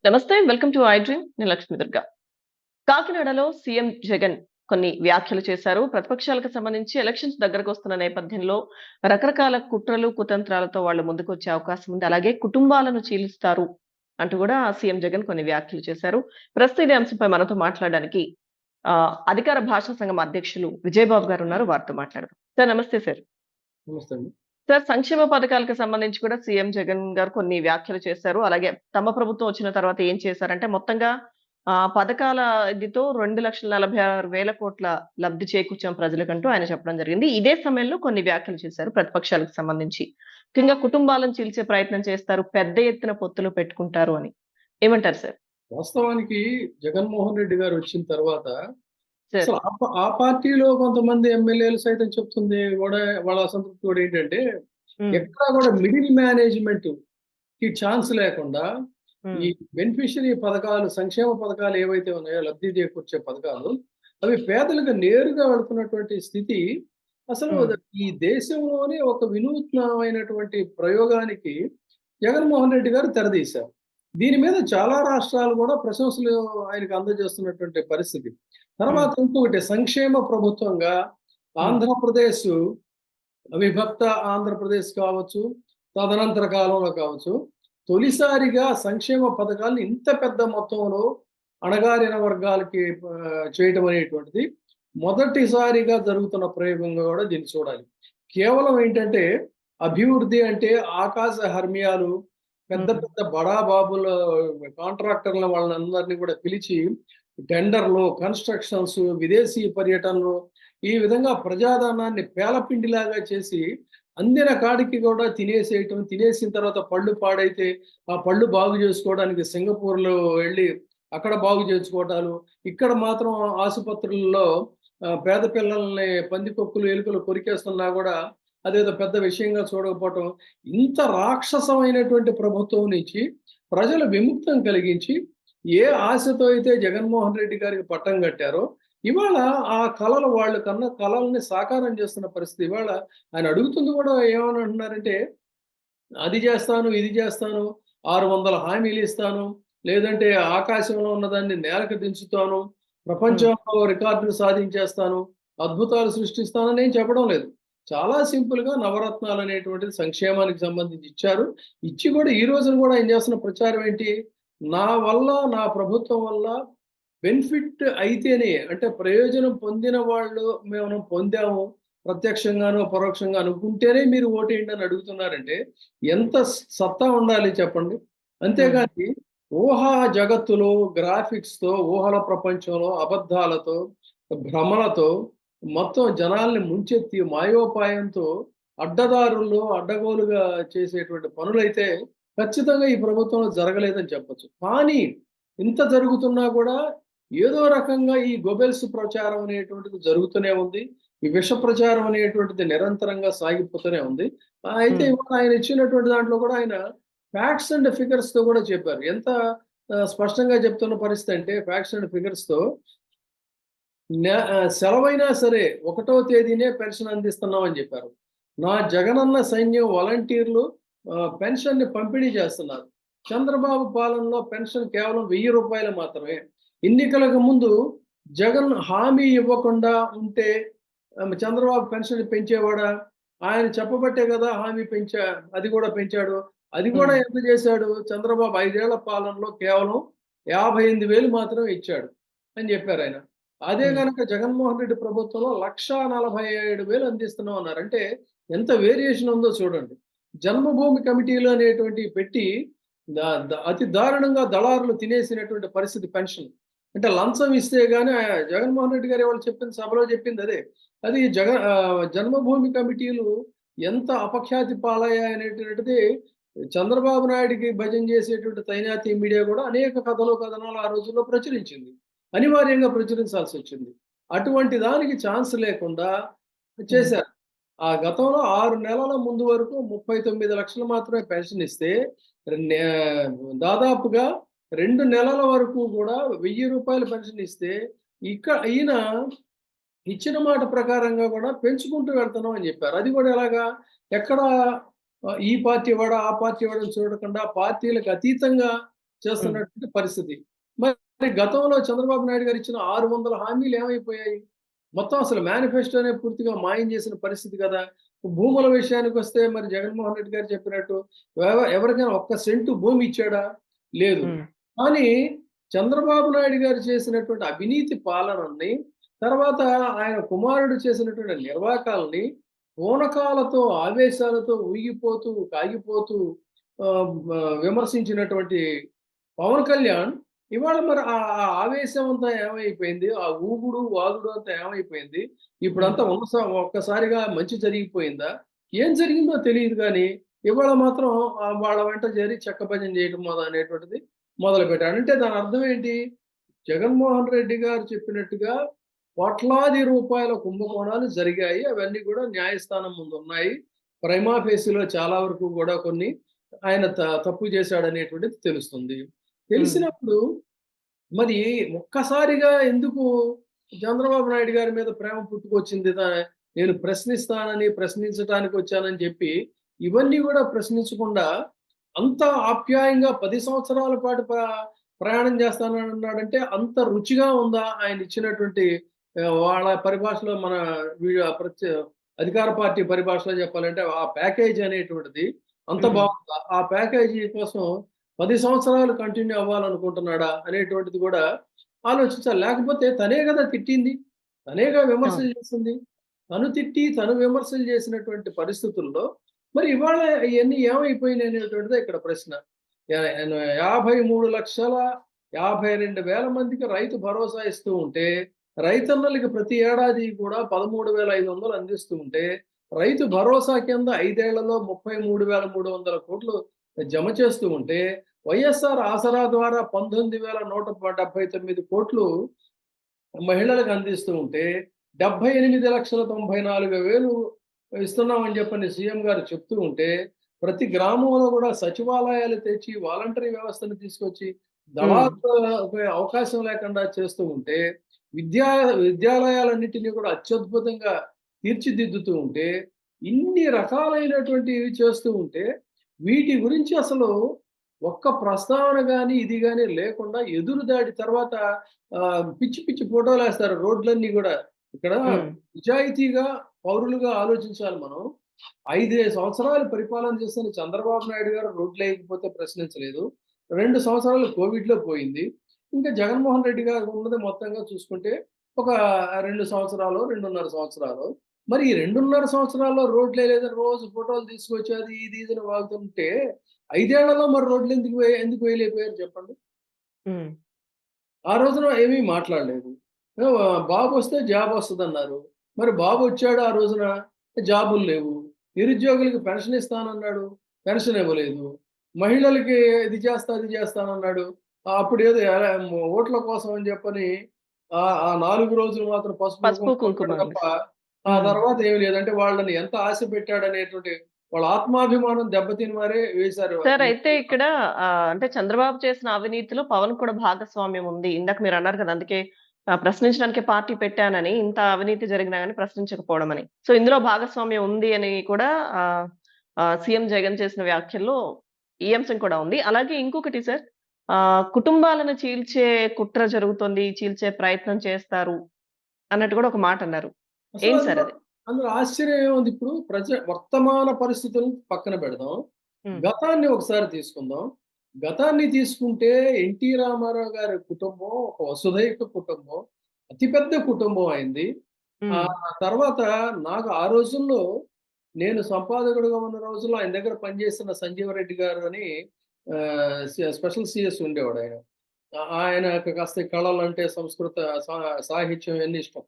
నమస్తే. Welcome to I dream. నేను లక్ష్మీ దుర్గా. కాకినాడలో సీఎం జగన్ కొన్ని వ్యాఖ్యలు చేశారు. ప్రతిపక్షాలకు సంబంధించి ఎలక్షన్స్ దగ్గరకొస్తున్న నేపథ్యంలో రకరకాల కుట్రలు, కుతంత్రాలతో వాళ్ళు ముందుకొచ్చే అవకాశం ఉంది. అలాగే కుటుంబాలను చీలుస్తారు అంటూ గూడా సీఎం జగన్ కొన్ని వ్యాఖ్యలు చేశారు. ప్రస్తుతం ఇదే అంశంపై మనతో మాట్లాడడానికి అధికార భాషా సంఘం అధ్యక్షులు విజయబాబు గారున్నారు. వారితో మాట్లాడదాం. సార్ నమస్తే సార్. నమస్తే అండి. సార్ సంక్షేమ పథకాలకు సంబంధించి కూడా సీఎం జగన్ గారు కొన్ని వ్యాఖ్యలు చేశారు. అలాగే తమ ప్రభుత్వం వచ్చిన తర్వాత ఏం చేశారంటే మొత్తంగా పథకాల ఇదితో 2,46,000 కోట్ల లబ్ధి చేకూర్చాం ప్రజలకంటూ ఆయన చెప్పడం జరిగింది. ఇదే సమయంలో కొన్ని వ్యాఖ్యలు చేశారు ప్రతిపక్షాలకు సంబంధించి. ముఖ్యంగా కుటుంబాలను చీల్చే ప్రయత్నం చేస్తారు. పెద్ద ఎత్తున పొత్తులు పెట్టుకుంటారు అని. ఏమంటారు సార్? వాస్తవానికి జగన్మోహన్ రెడ్డి గారు వచ్చిన తర్వాత సార్. అసలు ఆ పార్టీలో కొంతమంది ఎమ్మెల్యేలు సైతం చెప్తుంది కూడా వాళ్ళ అసంతృప్తి కూడా ఏంటంటే హ్మ్. ఎక్కడా కూడా మిడిల్ మేనేజ్మెంట్ కి ఛాన్స్ లేకుండా హ్మ్. ఈ బెనిఫిషియరీ పథకాలు, సంక్షేమ పథకాలు ఏవైతే ఉన్నాయో లబ్ధి చేకూర్చే పథకాలు అవి పేదలకు నేరుగా వెళుతున్నటువంటి స్థితి అసలు హ్మ్. ఈ దేశంలోనే ఒక వినూత్నమైనటువంటి ప్రయోగానికి జగన్మోహన్ రెడ్డి గారు తెరదీశారు. దీని మీద చాలా రాష్ట్రాలు కూడా ప్రశంసలు ఆయనకు అందజేస్తున్నటువంటి పరిస్థితి. హ్మ్. తర్వాత ఇంకొకటి సంక్షేమ ప్రభుత్వంగా హ్మ్. ఆంధ్రప్రదేశ్ విభక్త ఆంధ్రప్రదేశ్ కావచ్చు, తదనంతర కాలంలో కావచ్చు, తొలిసారిగా సంక్షేమ పథకాలను ఇంత పెద్ద మొత్తంలో అణగారిన వర్గాలకి చేయటం అనేటువంటిది మొదటిసారిగా జరుగుతున్న ప్రయోగంగా కూడా దీన్ని చూడాలి. కేవలం ఏంటంటే అభివృద్ధి అంటే ఆకాశ హర్మ్యాలు పెద్ద హ్మ్. పెద్ద బడా బాబుల కాంట్రాక్టర్ల వాళ్ళందరినీ కూడా పిలిచి టెండర్లు, కన్‌స్ట్రక్షన్స్, విదేశీ పర్యటనలు ఈ విధంగా ప్రజాధనాన్ని పేలపిండిలాగా చేసి అందిన కాడికి కూడా తినేసేయటం. తినేసిన తర్వాత పళ్ళు పాడైతే ఆ పళ్ళు బాగు చేసుకోవడానికి సింగపూర్‌లో వెళ్లి అక్కడ బాగు చేయించుకోవటాలు. ఇక్కడ మాత్రం ఆసుపత్రుల్లో పేద పిల్లల్ని పందికొక్కులు, ఎలుకలు కొరికేస్తున్నా కూడా అదేదో పెద్ద విషయంగా చూడకపోవటం. ఇంత రాక్షసమైనటువంటి ప్రభుత్వం నుంచి ప్రజలు విముక్తం కలిగించి ఏ ఆశతో అయితే జగన్మోహన్ రెడ్డి గారికి పట్టం కట్టారో, ఇవాళ ఆ కలలు వాళ్ళు కన్న కలల్ని సాకారం చేస్తున్న పరిస్థితి. ఇవాళ ఆయన అడుగుతుంది కూడా ఏమని అంటున్నారంటే, అది చేస్తాను, ఇది చేస్తాను, 600 హామీలు ఇస్తాను, లేదంటే ఆకాశంలో ఉన్నదాన్ని నేలకు దించుతాను, హ్మ్. ప్రపంచంలో రికార్డులు సాధించేస్తాను, అద్భుతాలు సృష్టిస్తానని ఏం చెప్పడం లేదు. చాలా సింపుల్‌గా నవరత్నాలు అనేటువంటిది సంక్షేమానికి సంబంధించి ఇచ్చారు. ఇచ్చి కూడా ఈ రోజున కూడా ఆయన చేస్తున్న ప్రచారం ఏంటి? నా వల్ల, నా ప్రభుత్వం వల్ల బెనిఫిట్ అయితేనే అంటే ప్రయోజనం పొందిన వాళ్ళు మేము పొందాము. ప్రత్యక్షంగానో, పరోక్షంగా అనుకుంటేనే మీరు ఓటేయండి అని అడుగుతున్నారంటే ఎంత సత్తా ఉండాలి చెప్పండి. హ్మ్. అంతేగాని ఊహా జగత్తులో గ్రాఫిక్స్‌తో, ఊహల ప్రపంచంలో, అబద్ధాలతో, భ్రమలతో మొత్తం జనాల్ని ముంచెత్తి మాయోపాయంతో అడ్డదారుల్లో అడ్డగోలుగా చేసేటువంటి పనులైతే ఖచ్చితంగా ఈ ప్రభుత్వంలో జరగలేదని చెప్పొచ్చు. కానీ ఇంత జరుగుతున్నా కూడా ఏదో రకంగా ఈ గొబెల్స్ ప్రచారం అనేటువంటిది జరుగుతూనే ఉంది. ఈ విష ప్రచారం అనేటువంటిది నిరంతరంగా సాగిపోతూనే ఉంది. అయితే హ్మ్. ఇవాళ ఆయన ఇచ్చినటువంటి దాంట్లో కూడా ఆయన ఫ్యాక్ట్స్ అండ్ ఫిగర్స్‌తో కూడా చెప్పారు. ఎంత స్పష్టంగా చెప్తున్న పరిస్థితి అంటే ఫ్యాక్ట్స్ అండ్ ఫిగర్స్‌తో సెలవైనా సరే ఒకటో తేదీనే పెన్షన్ అందిస్తున్నాం అని చెప్పారు. నా జగనన్న సైన్యం వాలంటీర్లు పెన్షన్‌ని పంపిణీ చేస్తున్నారు. చంద్రబాబు పాలనలో పెన్షన్ కేవలం రూ. 1000 మాత్రమే. ఎన్నికలకు ముందు జగన్ హామీ ఇవ్వకుండా ఉంటే చంద్రబాబు పెన్షన్ పెంచేవాడా? ఆయన చెప్పబట్టే కదా హామీ అది కూడా పెంచాడు. అది కూడా హ్మ్. ఎంత చేశాడు? చంద్రబాబు 5 ఏళ్ల పాలనలో కేవలం 58,000 మాత్రమే ఇచ్చాడు అని చెప్పారాయన. అదే హ్మ్. గనక జగన్మోహన్ రెడ్డి ప్రభుత్వంలో 1,47,000 అందిస్తున్నాం అన్నారు. అంటే ఎంత వేరియేషన్ ఉందో చూడండి. జన్మభూమి కమిటీలు అనేటువంటివి పెట్టి ద ద అతి దారుణంగా దళారులు తినేసినటువంటి పరిస్థితి పెన్షన్. అంటే లంచం ఇస్తే గాని జగన్మోహన్ రెడ్డి గారు ఇవాళ చెప్పింది సభలో చెప్పింది అదే. అది జన్మభూమి కమిటీలు ఎంత అపఖ్యాతి పాలయ్యాయనేటువంటిది చంద్రబాబు నాయుడికి భజన చేసేటువంటి తైనాతి మీడియా కూడా అనేక కథలు, కథనాలు ఆ రోజుల్లో ప్రచురించింది. అనివార్యంగా ప్రచురించాల్సొచ్చింది. అటువంటి దానికి ఛాన్స్ లేకుండా హ్మ్. చేశారు. ఆ గతంలో 6 నెలల ముందు వరకు 39,00,000 మాత్రమే పెన్షన్ ఇస్తే నే దాదాపుగా 2 నెలల వరకు కూడా రూ. 1000 పెన్షన్ ఇస్తే ఈయన ఇచ్చిన మాట ప్రకారంగా కూడా పెంచుకుంటూ వెళ్తున్నాం అని చెప్పారు. అది కూడా ఎలాగా? ఎక్కడ ఈ పార్టీ వాడా, ఆ పార్టీ వాడని చూడకుండా పార్టీలకు అతీతంగా హ్మ్. చేస్తున్నటువంటి పరిస్థితి. మరి గతంలో చంద్రబాబు నాయుడు గారు ఇచ్చిన 600 హామీలు ఏమైపోయాయి? మొత్తం అసలు మేనిఫెస్టోనే పూర్తిగా మాయం చేసిన పరిస్థితి కదా! భూముల విషయానికొస్తే మరి జగన్మోహన్ రెడ్డి గారు చెప్పినట్టు ఎవరికైనా ఒక్క సెంటు భూమి ఇచ్చాడా? లేదు. హ్మ్. కానీ చంద్రబాబు నాయుడు గారు చేసినటువంటి అవినీతి పాలనని, తర్వాత ఆయన కుమారుడు చేసినటువంటి నిర్వాకాలని పూనకాలతో, ఆవేశాలతో ఊగిపోతూ, కాగిపోతూ విమర్శించినటువంటి పవన్ కళ్యాణ్ ఇవాళ మరి ఆ ఆవేశం అంతా ఏమైపోయింది? ఆ ఊగుడు, వాగుడు అంతా ఏమైపోయింది? హ్మ్. ఇప్పుడంతా ఒక్కసారిగా మంచి జరిగిపోయిందా? ఏం జరిగిందో తెలీదు గానీ, ఇవాళ మాత్రం వాళ్ళ వెంట చేరి చెక్కభజన చేయడం అనేటువంటిది మొదలుపెట్టాడు. అంటే దాని అర్థం ఏంటి? జగన్మోహన్ రెడ్డి గారు చెప్పినట్టుగా కోట్లాది రూపాయల కుంభకోణాలు జరిగాయి. అవన్నీ కూడా న్యాయస్థానం ముందున్నాయి. ప్రైమా ఫేసిలో చాలా వరకు గూడా కొన్ని ఆయన తప్పు చేశాడనేటువంటిది తెలుస్తుంది. హ్మ్. తెలిసినప్పుడు మరి ఒక్కసారిగా ఎందుకు చంద్రబాబు నాయుడు గారి మీద ప్రేమ పుట్టుకొచ్చింది? నేను ప్రశ్నిస్తానని, ప్రశ్నించటానికి వచ్చానని చెప్పి, ఇవన్నీ గూడా ప్రశ్నించకుండా అంత ఆప్యాయంగా 10 సంవత్సరాల పాటు ప్రయాణం చేస్తానన్నాడంటే అంత రుచిగా ఉందా ఆయన ఇచ్చినటువంటి వాళ్ళ పరిభాషలో మన అధికార పార్టీ పరిభాషలో చెప్పాలంటే ఆ ప్యాకేజ్ అనేటువంటిది అంత హ్మ్. బావుందా? ఆ ప్యాకేజీ కోసం 10 సంవత్సరాలు కంటిన్యూ అవ్వాలనుకుంటున్నాడా? అనేటువంటిది గూడా ఆలోచించాలి. లేకపోతే తనే గదా తిట్టింది. తనేగా అవును. విమర్శలు చేసింది. తను తిట్టి, తను విమర్శలు చేసినటువంటి పరిస్థితుల్లో మరి ఇవాళ ఇయన్నీ ఏమైపోయినాయి అనేటువంటిదే ఇక్కడ ప్రశ్న. 53,52,000 మందికి రైతు భరోసా ఇస్తూ ఉంటే, రైతన్నలకి ప్రతి ఏడాది కూడా 13,500 అందిస్తూ ఉంటే, రైతు భరోసా కింద 5 ఏళ్లలో 33,300 కోట్లు జమ చేస్తూ ఉంటే, వైఎస్ఆర్ ఆసరా ద్వారా 19,179 కోట్లు మహిళలకు అందిస్తూ ఉంటే 78,94,000 ఇస్తున్నామని చెప్పని సీఎం గారు చెప్తూ ఉంటే, ప్రతి గ్రామంలో గూడా సచివాలయాలు తెచ్చి, వాలంటరీ వ్యవస్థను తీసుకొచ్చి, హ్మ్. దళారులకు అవకాశం లేకుండా చేస్తూ ఉంటే, విద్యా విద్యాలయాలన్నిటిని కూడా అత్యద్భుతంగా తీర్చిదిద్దుతూ ఉంటే, ఇన్ని రకాలైనటువంటివి చేస్తూ ఉంటే, వీటి గురించి అసలు ఒక్క ప్రస్తావన గాని, ఇది గాని లేకుండా ఎదురుదాడి తర్వాత పిచ్చి పిచ్చి ఫోటోలేస్తారు రోడ్లన్నీ గూడా. ఇక్కడ హ్మ్. నిజాయితీగా పౌరులుగా ఆలోచించాలి మనం. 5 సంవత్సరాలు పరిపాలన చేస్తున్న చంద్రబాబు నాయుడు గారు రోడ్లేయకపోతే ప్రశ్నించలేదు. 2 సంవత్సరాలు కోవిడ్‌లో పోయింది. ఇంకా జగన్మోహన్ రెడ్డి గారు ఉన్నది మొత్తంగా చూసుకుంటే ఒక 2 సంవత్సరాలో, 2.5 సంవత్సరాలో. మరి ఈ 2.5 సంవత్సరాల్లో రోడ్లేయలేదని రోజు ఫోటోలు తీసుకొచ్చి అది ఇది ఇది అని వాగుతుంటే 5 ఏళ్లలో మరి ఎందుకు వేయలేకపోయారు చెప్పండి? హ్మ్. ఆ రోజున ఏమీ మాట్లాడలేదు. బాబొస్తే జాబొస్తదన్నారు. మరి బాబొచ్చాడు ఆ రోజున జాబులు లేవు. నిరుద్యోగులకి పెన్షన్ ఇస్తానన్నాడు. పెన్షన్ ఇవ్వలేదు. మహిళలకి ఇది చేస్తా, అది చేస్తానన్నాడు. అప్పుడేదో ఓట్ల కోసం అని చెప్పని ఆ 4 రోజులు మాత్రం పసుపు, పసుపు, కుంకుమ కుంకుమ కొట్టాడు అని. తప్ప ఆ హ్మ్. తర్వాత ఏమి లేదు. అంటే వాళ్ళని ఎంత ఆశ పెట్టాడనేటువంటి వాళ్ళ ఆత్మాభిమానం దెబ్బతిని మరే వేశారు. సార్ అయితే ఇక్కడ అంటే చంద్రబాబు చేసిన అవినీతిలో పవన్ కూడా భాగస్వామ్యం ఉంది. ఇందాక మీరన్నారు కదా! అందుకే ప్రశ్నించడానికే పార్టీ పెట్టానని. ఇంత అవినీతి జరిగినా గాని ప్రశ్నించకపోవడం అని. సో, ఇందులో భాగస్వామ్యం ఉంది అని కూడా ఆహ్, ఆహ్, సీఎం జగన్ చేసిన వ్యాఖ్యల్లో ఈ అంశం కూడా ఉంది. అలాగే ఇంకొకటి సార్ కుటుంబాలను చీల్చే కుట్ర జరుగుతోంది. చీల్చే ప్రయత్నం చేస్తారు అన్నట్టు కూడా ఒక మాటన్నారు. అసలు ఏంటి సార్ అందులో అది? అందులో ఆశ్చర్యం ఏముంది ఇప్పుడు వర్తమాన పరిస్థితులను పక్కన పెడదాం. హ్మ్. గతాన్ని ఒకసారి తీసుకుందాం. గతాన్ని తీసుకుంటే ఎన్టీ రామారావు గారి కుటుంబం ఒక వసుధైక కుటుంబం. అతిపెద్ద కుటుంబం అయింది. హ్మ్. తర్వాత నాకు ఆ రోజుల్లో నేను సంపాదకుడిగా ఉన్న రోజుల్లో ఆయన దగ్గర పనిచేసిన సంజీవరెడ్డి గారు అని స్పెషల్ సీఎస్ ఉండేవాడాయన. ఆయనకు కాస్త ఈ కళలంటే సంస్కృత సాహిత్యం ఇవన్నీ ఇష్టం.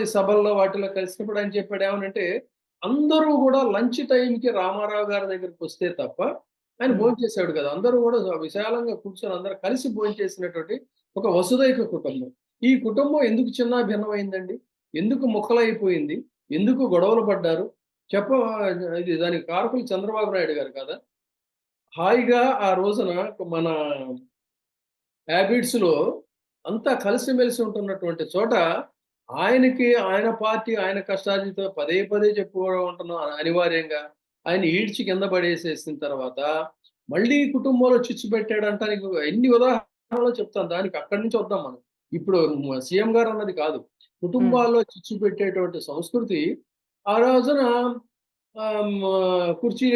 ఈ సభల్లో వాటిలో కలిసినప్పుడు ఆయన చెప్పాడు ఏమనంటే, అందరూ గూడా లంచ్ టైమ్‌కి రామారావు గారి దగ్గరికొస్తే తప్ప, ఆయన హ్మ్. భోంచేసేవాడు కాదు. అందరూ గూడా విశాలంగా కూర్చొని అందరూ కలిసి భోంచేసినటువంటి ఒక వసుదైక కుటుంబం. ఈ కుటుంబం ఎందుకు చిన్నాభిన్నమైందండి? ఎందుకు ముక్కలైపోయింది? ఎందుకు గొడవలు పడ్డారు? చెప్ప ఇది దానికి కారకులు చంద్రబాబు నాయుడు గారు కాదా? హాయిగా ఆ రోజున మన హ్యాబిట్స్‌లో అంతా కలిసిమెలిసి ఉంటున్నటువంటి చోట, ఆయన పార్టీ, ఆయన కష్టార్జితం పదే పదే చెప్పుకోవడం ఉంటున్నాం అనివార్యంగా. ఆయన ఈడ్చి కింద పడేసేసిన తర్వాత మళ్ళీ కుటుంబంలో చిచ్చు పెట్టాడంటానికి ఎన్ని ఉదాహరణలు చెప్తాను. దానికి అక్కడి నుంచి వద్దాం మనం. ఇప్పుడు సీఎం గారు అన్నది కాదు. కుటుంబాల్లో చిచ్చు పెట్టేటువంటి సంస్కృతి ఆ రోజున కుర్చీ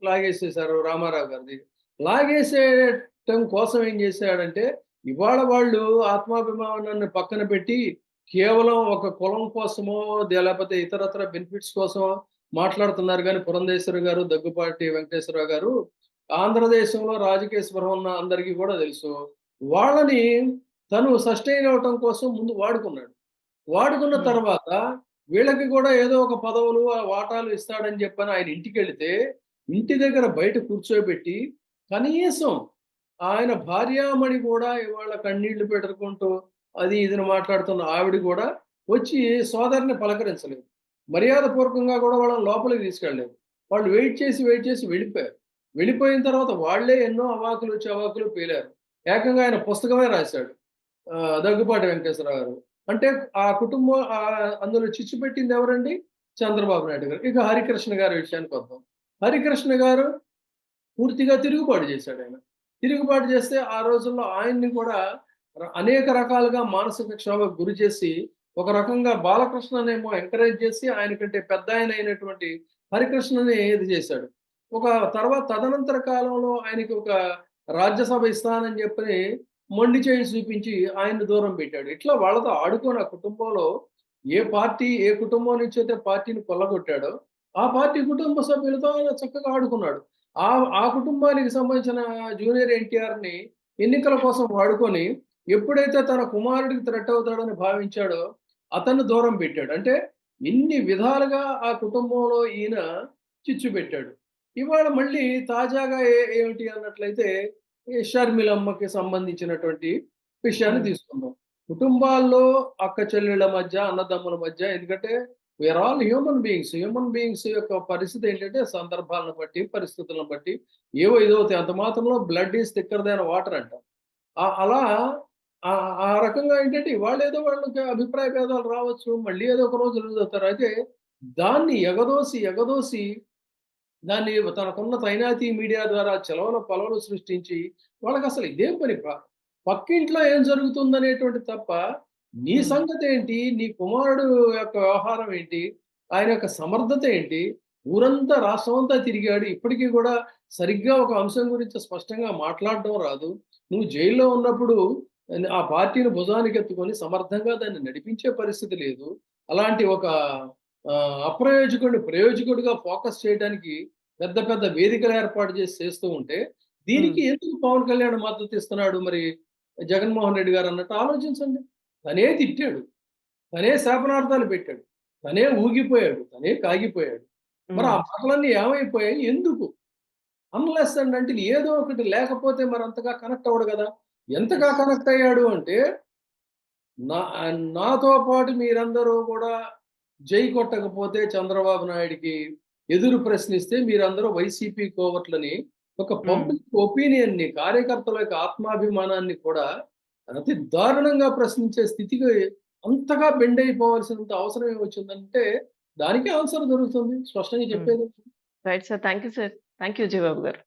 లాగేసేశారు రామారావు గారిది. లాగేసేయటం కోసం ఏం చేశాడంటే, ఇవాళ వాళ్ళు ఆత్మాభిమానాన్ని పక్కన పెట్టి, కేవలం ఒక కులం కోసమో, లేకపోతే ఇతరత్ర బెనిఫిట్స్ కోసమో మాట్లాడుతున్నారు గానీ, పురంధేశ్వరి గారు, దగ్గుపాటి వెంకటేశ్వరరావు గారు ఆంధ్రదేశంలో రాజకీయ స్పృహ ఉన్న అందరికీ కూడా తెలుసు. వాళ్ళని తను సస్టైన్ అవ్వటం కోసం ముందు వాడుకున్నాడు. వాడుకున్న తర్వాత వీళ్ళకి కూడా ఏదో ఒక పదవులు, వాటాలు ఇస్తాడని చెప్పని ఆయన ఇంటికెళితే, ఇంటి దగ్గర బయట కూర్చోబెట్టి, కనీసం ఆయన భార్యామణి కూడా ఇవాళ కన్నీళ్లు పెట్టుకుంటూ అది ఇదని మాట్లాడుతున్న ఆవిడ కూడా వచ్చి సోదరిని పలకరించలేదు. మర్యాదపూర్వకంగా కూడా వాళ్ళని లోపలికి తీసుకెళ్ళలేదు. వాళ్ళు వెయిట్ చేసి వెళ్ళిపోయారు. వెళ్ళిపోయిన తర్వాత వాళ్ళే ఎన్నో అవాకులు, చవాకులు పేలారు. ఏకంగా ఆయన పుస్తకమే రాశాడు. దగ్గుపాటి వెంకటేశ్వరరావు గారు. అంటే ఆ కుటుంబం అందులో చిచ్చు పెట్టింది ఎవరండి? చంద్రబాబు నాయుడు గారు. ఇక హరికృష్ణ గారి విషయానికి వద్దాం. హరికృష్ణ గారు పూర్తిగా తిరుగుబాటు చేశాడాయన. తిరుగుబాటు చేస్తే ఆ రోజుల్లో ఆయన్ని కూడా అనేక రకాలుగా మానసిక క్షోభకు గురి చేసి, ఒక రకంగా బాలకృష్ణనేమో ఎంకరేజ్ చేసి, ఆయనకంటే పెద్దాయన అయినటువంటి హరికృష్ణని ఇది చేశాడు. ఒక తర్వాత తదనంతర కాలంలో ఆయనకి ఒక రాజ్యసభ ఇస్తానని చెప్పని మొండి చేయి చూపించి ఆయన్ని దూరం పెట్టాడు. ఇట్లా వాళ్ళతో ఆడుకొని ఆ కుటుంబంలో ఏ కుటుంబం నుంచైతే పార్టీని కొల్లగొట్టాడో, ఆ పార్టీ కుటుంబ సభ్యులతో ఆయన చక్కగా ఆడుకున్నాడు. ఆ కుటుంబానికి సంబంధించిన జూనియర్ ఎన్టీఆర్‌ని ఎన్నికల కోసం వాడుకొని, ఎప్పుడైతే తన కుమారుడికి థ్రెట్ అవుతాడని భావించాడో, అతన్ని దూరం పెట్టాడు. అంటే ఇన్ని విధాలుగా ఆ కుటుంబంలో ఈయన చిచ్చు పెట్టాడు. ఇవాళ మళ్ళీ తాజాగా ఏమిటి అన్నట్లయితే, ఈ షర్మిలమ్మకి సంబంధించినటువంటి విషయాన్ని తీసుకుందాం. కుటుంబాల్లో అక్క చెల్లెళ్ళ మధ్య, అన్నదమ్ముల మధ్య, ఎందుకంటే we are all human beings. Human beings యొక్క పరిస్థితి ఏంటంటే సందర్భాలను బట్టి, పరిస్థితులను బట్టి ఏవో ఇదవుతాయి. అంత మాత్రంలో blood is thicker than water అంటారు. అలా ఆ రకంగా ఏంటంటే ఇవాళ ఏదో వాళ్ళకి అభిప్రాయ భేదాలు రావచ్చు. మళ్ళీ ఏదో ఒక రోజు లూజ్ అవుతారు. అయితే దాన్ని ఎగదోసి దాన్ని తనకున్న తైనాతి మీడియా ద్వారా పొలవలు సృష్టించి వాళ్ళకసలు ఇదేం పని పక్కింట్లో ఏం జరుగుతుందనేటువంటి తప్ప, నీ సంగతేంటి? నీ కుమారుడు యొక్క వ్యవహారం ఏంటి? ఆయన యొక్క సమర్థత ఏంటి? ఊరంతా రాష్ట్రమంతా తిరిగాడు. ఇప్పటికీ కూడా సరిగ్గా ఒక అంశం గురించి స్పష్టంగా మాట్లాడడం రాదు. నువ్వు జైల్లో ఉన్నప్పుడు ఆ పార్టీని భుజానికెత్తుకొని సమర్థంగా దాన్ని నడిపించే పరిస్థితి లేదు. అలాంటి ఒక ప్రయోజకుడిగా ఫోకస్ చేయడానికి పెద్ద పెద్ద వేదికలు ఏర్పాటు చేస్తూ ఉంటే, దీనికి ఎందుకు పవన్ కళ్యాణ్ మద్దతు ఇస్తున్నాడు మరి జగన్మోహన్ రెడ్డి గారు అన్నట్టు ఆలోచించండి. తనే తిట్టాడు. తనే శాపనార్థాలు పెట్టాడు. తనే ఊగిపోయాడు. తనే కాగిపోయాడు. మరి ఆ మాటలన్నీ ఏమైపోయాయి? ఎందుకు? అన్‌లెస్ అండ్ అంటిల్ ఏదో ఒకటి లేకపోతే మరి అంతగా కనెక్ట్ అవ్వడు గదా! ఎంతగా కనెక్ట్ అయ్యాడు అంటే, నాతో పాటు మీరందరూ కూడా జై కొట్టకపోతే చంద్రబాబు నాయుడికి ఎదురు ప్రశ్నిస్తే మీరందరూ వైసీపీ కోవట్లని ఒక పబ్లిక్ ఒపీనియన్‌ని, కార్యకర్తల యొక్క ఆత్మాభిమానాన్ని కూడా అతి దారుణంగా ప్రశ్నించే స్థితికి అంతగా బెండ్ అయిపోవాల్సినంత అవసరం ఏమొచ్చిందంటే, దానికి ఆన్సర్ దొరుకుతుంది. స్పష్టంగా చెప్పేది. Right sir. Thank you sir. Thank you Jayababu గారు.